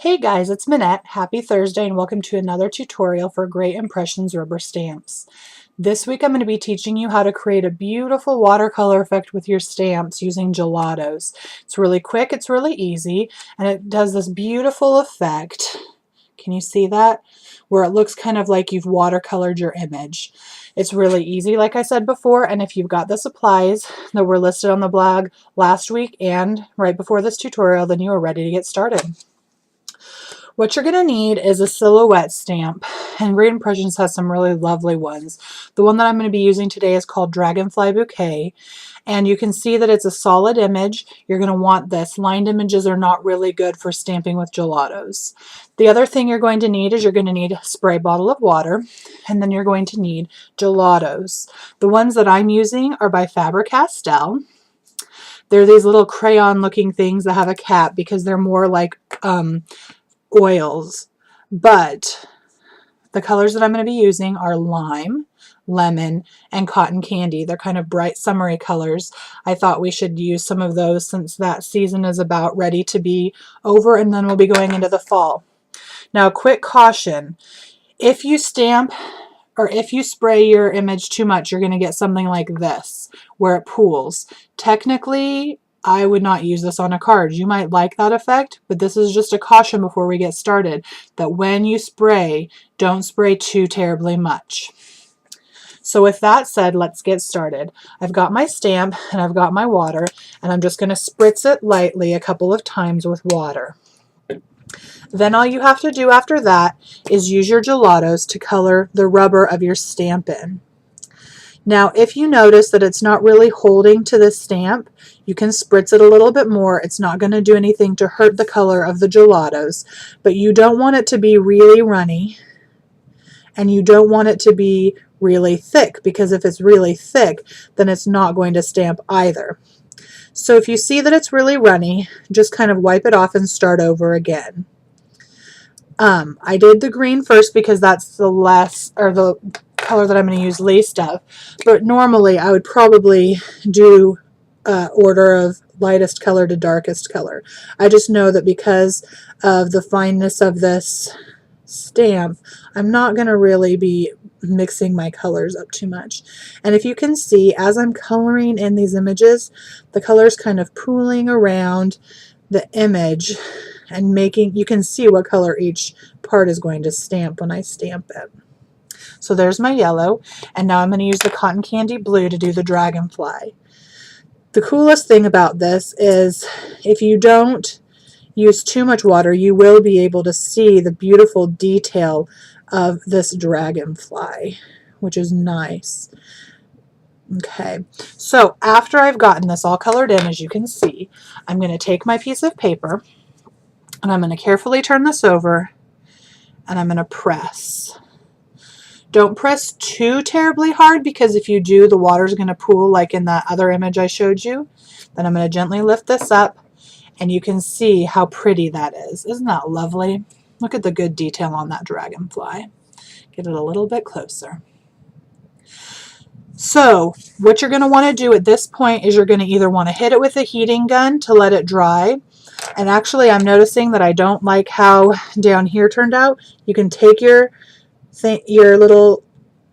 Hey guys, it's Minette. Happy Thursday and welcome to another tutorial for Great Impressions rubber stamps. This week I'm going to be teaching you how to create a beautiful watercolor effect with your stamps using Gelatos. It's really quick, it's really easy, and it does this beautiful effect. Can you see that? Where it looks kind of like you've watercolored your image. It's really easy, like I said before, and if you've got the supplies that were listed on the blog last week and right before this tutorial, then you are ready to get started. What you're going to need is a silhouette stamp, and Great Impressions has some really lovely ones. The one that I'm going to be using today is called Dragonfly Bouquet, and you can see that it's a solid image. You're going to want this. Lined images are not really good for stamping with Gelatos. The other thing you're going to need is you're going to need a spray bottle of water, and then you're going to need Gelatos. The ones that I'm using are by Faber-Castell. They're these little crayon looking things that have a cap because they're more like oils, but the colors that I'm going to be using are lime, lemon, and cotton candy. They're kind of bright summery colors. I thought we should use some of those since that season is about ready to be over, and then we'll be going into the fall. Now, quick caution, if you stamp or if you spray your image too much, you're going to get something like this where it pools. Technically, I would not use this on a card. You might like that effect, but this is just a caution before we get started that when you spray, don't spray too terribly much. So with that said, let's get started. I've got my stamp and I've got my water, and I'm just going to spritz it lightly a couple of times with water. Then all you have to do after that is use your Gelatos to color the rubber of your stamp in. Now, if you notice that it's not really holding to the stamp, you can spritz it a little bit more. It's not going to do anything to hurt the color of the Gelatos, but you don't want it to be really runny, and you don't want it to be really thick, because if it's really thick, then it's not going to stamp either. So if you see that it's really runny, just kind of wipe it off and start over again. I did the green first because that's the color that I'm going to use least of, but normally I would probably do order of lightest color to darkest color. I just know that because of the fineness of this stamp, I'm not going to really be mixing my colors up too much. And if you can see, as I'm coloring in these images, the color's kind of pooling around the image and you can see what color each part is going to stamp when I stamp it. So there's my yellow, and now I'm going to use the cotton candy blue to do the dragonfly. The coolest thing about this is if you don't use too much water, you will be able to see the beautiful detail of this dragonfly, which is nice. Okay, so after I've gotten this all colored in, as you can see, I'm going to take my piece of paper and I'm going to carefully turn this over, and I'm going to press. Don't press too terribly hard, because if you do, the water's going to pool like in that other image I showed you. Then I'm going to gently lift this up, and you can see how pretty that is. Isn't that lovely? Look at the good detail on that dragonfly. Get it a little bit closer. So what you're going to want to do at this point is you're going to either want to hit it with a heating gun to let it dry. And actually, I'm noticing that I don't like how down here turned out. You can take your little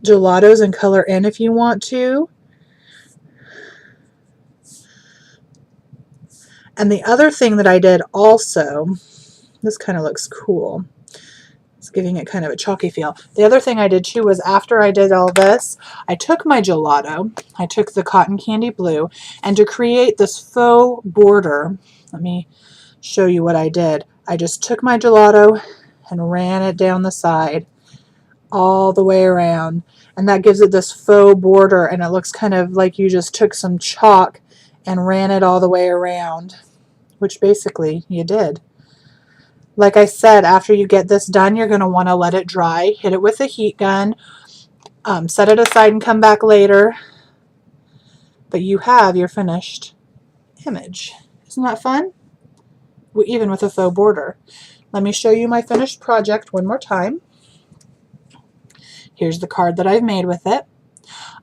Gelatos and color in if you want to. And the other thing that I did also, this kind of looks cool. It's giving it kind of a chalky feel. The other thing I did too was after I did all this, I took my Gelato, I took the cotton candy blue, and to create this faux border, let me show you what I did. I just took my Gelato and ran it down the side all the way around, and that gives it this faux border, and it looks kind of like you just took some chalk and ran it all the way around, which basically you did. Like I said, after you get this done, you're going to want to let it dry, hit it with a heat gun, set it aside and come back later, but you have your finished image. Isn't that fun? Even with a faux border. Let me show you my finished project one more time. Here's the card that I've made with it.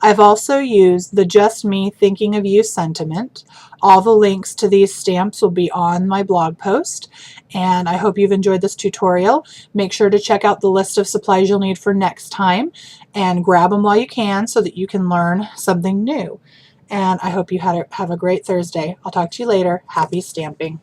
I've also used the Just Me Thinking of You sentiment. All the links to these stamps will be on my blog post, and I hope you've enjoyed this tutorial. Make sure to check out the list of supplies you'll need for next time and grab them while you can so that you can learn something new. And I hope you have a great Thursday. I'll talk to you later. Happy stamping.